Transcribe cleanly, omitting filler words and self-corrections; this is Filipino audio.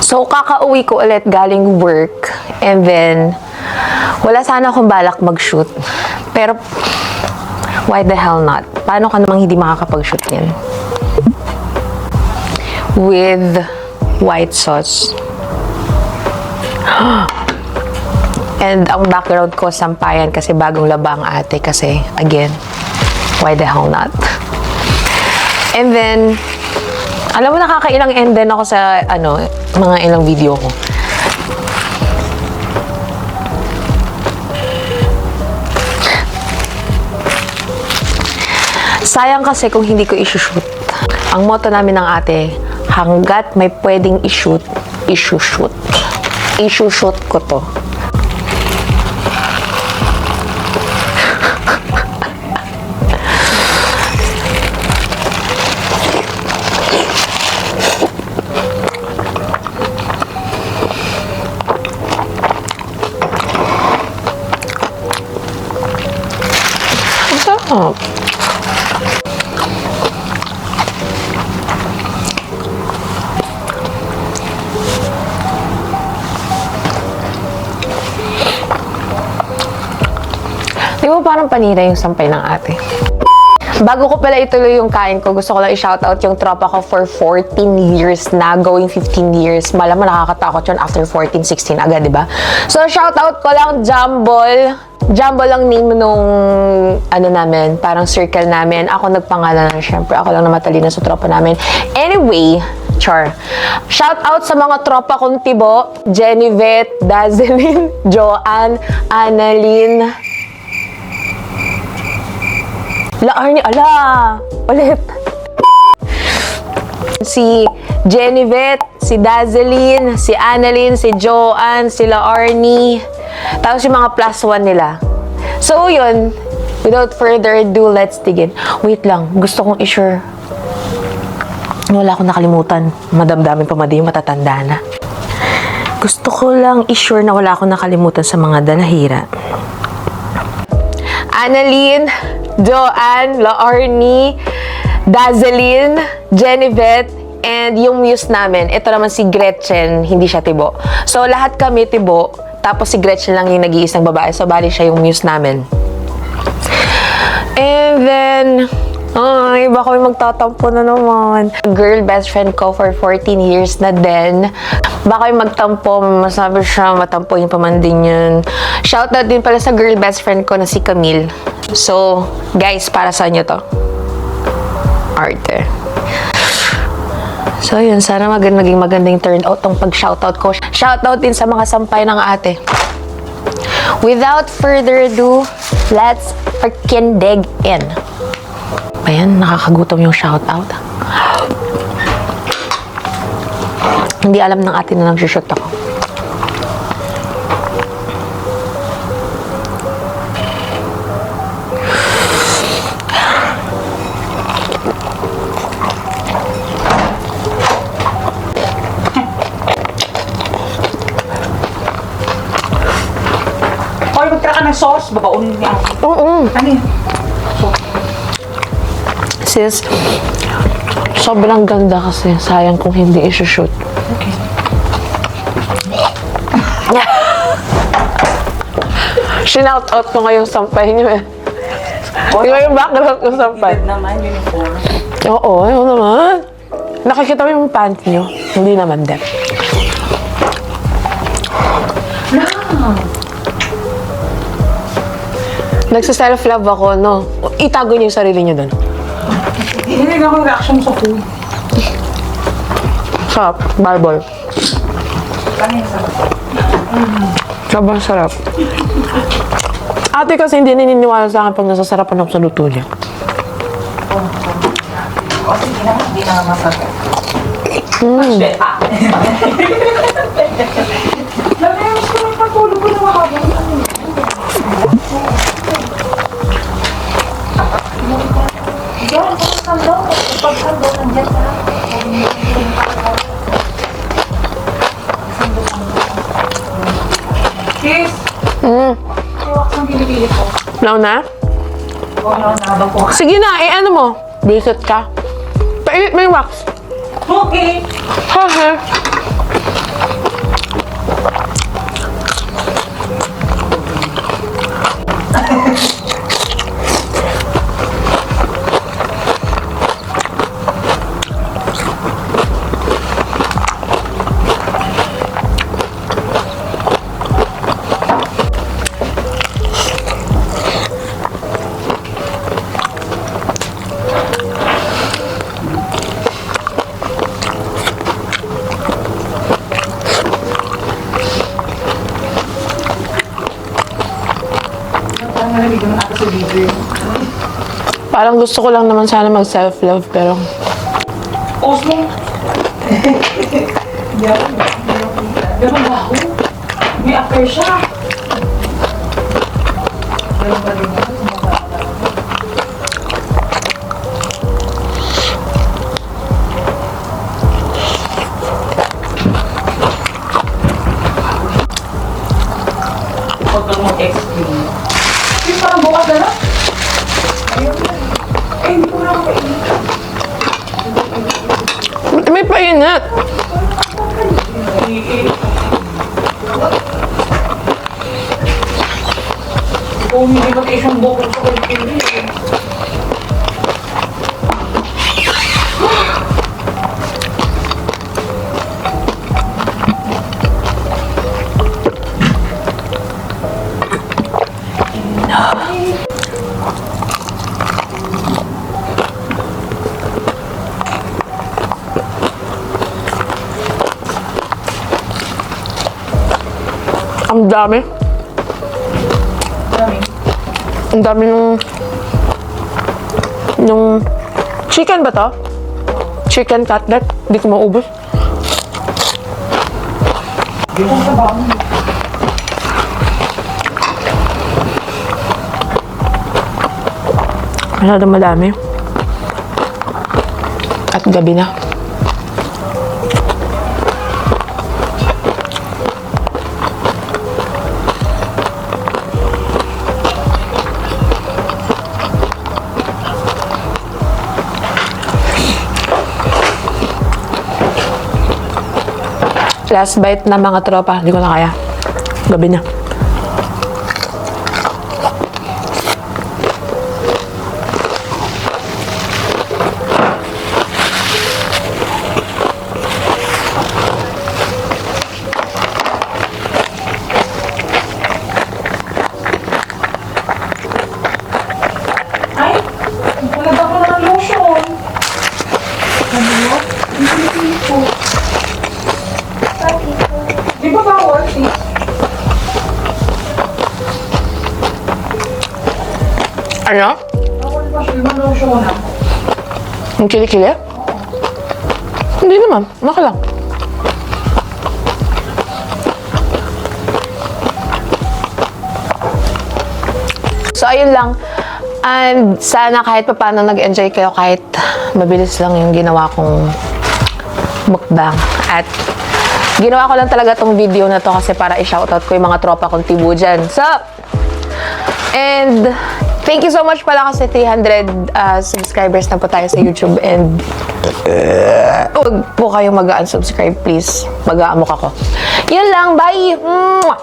So, kakauwi ko ulit galing work. And then, wala sana akong balak mag-shoot. Pero, why the hell not? Paano ka namang hindi makakapag-shoot yan? With white sauce. And ang background ko, sampayan kasi bagong laba ang ate. Kasi, again, why the hell not? And then, alam mo, nakakailang end din ako sa, mga ilang video ko. Sayang kasi kung hindi ko i-shoot. Ang motto namin ng ate, hanggat may pwedeng i-shoot, i-shoot. I-shoot ko to. Ang sarap. Di ba parang panira yung sampay ng ate? Bago ko pala ituloy yung kain ko, gusto ko lang i-shoutout yung tropa ko for 14 years na, going 15 years. Malamang nakakatakot yun after 14, 16 agad, di ba? So, shoutout ko lang Jambol. Jambol lang name nung, namin, parang circle namin. Ako nagpangalan na, syempre. Ako lang na matalino sa tropa namin. Anyway, char. Shoutout sa mga tropa kong tibo. Jennivet, Dazeline, Joanne, Annalyn, Laarni, ulit. Si Jennivet, si Dazeline, si Annalyn, si Joanne, si Laarni. Tapos yung mga +1 nila. So, yun. Without further ado, let's dig in. Wait lang. Gusto kong i-sure. Wala akong nakalimutan. Madamdamin pa matatanda na. Gusto ko lang i-sure na wala akong nakalimutan sa mga dalahira. Annalyn, Joanne, Laarni, Dazeline, Jennivet, and yung muse namin, ito naman si Gretchen, hindi siya tibo. So, lahat kami tibo, tapos si Gretchen lang yung nag-iisang babae. So, bali siya yung muse namin. And then, iba ko yung magtatampo na naman. Girl best friend ko for 14 years na din. Baka yung magtampo, masabi siya, matampo yung pamandin yun. Shoutout din pala sa girl best friend ko na si Camille. So, guys, para sa inyo to. Arte. So, yun. Sana maging magandang turn out tong pag-shoutout ko. Shoutout din sa mga sampay ng ate. Without further ado, let's freaking dig in. Ayan, nakakagutom yung shoutout. Hindi alam ng ate na nag-shoot ako. Hoy, magtira ka ng sauce. Babaunin niya ako. Oo. Ano yun? Sis, sobrang ganda kasi. Sayang kung hindi i-shoot. Okay. Shinout out ko ngayong sampay niyo eh. Di ba yung background ko sampay? Edad naman, uniform. Oo, yun naman. Nakikita mo yung pants niyo? Hindi naman din. No. Nagsa-self-love ako, no? Itago niyo yung sarili niyo doon. Hindi ako reaction sa food. Sarap. Barbol. Kanin sa Sobrang sarap. Ate kasi hindi naniniwala sa akin pag nasasarapan ako sa luto niya. O, sige naman. Hindi na masarap. Shit, Lagi, mas ko yung pagulog ko na makabang. Diyan, pagkakalo. Pagkakalo, nandiyan ka lang. Kiss! Iwak ng pinipili ko. Now na? Oo, nakabang ko. Sige na, ano mo? Visit ka. Painit mo yung wax. Okay! Ha. Parang gusto ko lang naman sana mag-self-love, pero Post mo. Hindi ako. Ganun ba ako? May affair siya. Ganun ba din ako? Huwag kang mag-explain. Yung parang bukas na lang. Ayun na. Eh, hindi ko na ako kainin. may painit. Kung hindi ba isang bukod sa kulit-kulit. Ang dami. Dami. Ang dami nung chicken ba to? Chicken cutlet. Di ko maubos. Hindi ko sa baon. Masyadong madami. At gabi na. Last bite na mga tropa. Hindi ko na kaya. Gabi na. Ay, nagulad ako ng lotion. Ano mo? Hindi ko. Di ba bawal? Ano? Bawal ba siya ng lotion? Yung kilikili? Hindi naman. Maka lang. So, ayun lang. And sana kahit paano nag-enjoy kayo kahit mabilis lang yung ginawa kong mukbang. At ginawa ko lang talaga tong video na to kasi para i-shoutout ko yung mga tropa kong tibu dyan. So, and thank you so much pala kasi 300 subscribers na po tayo sa YouTube and huwag po kayong mag-unsubscribe please. Mag-aamok ako. Yun lang. Bye! Mwah!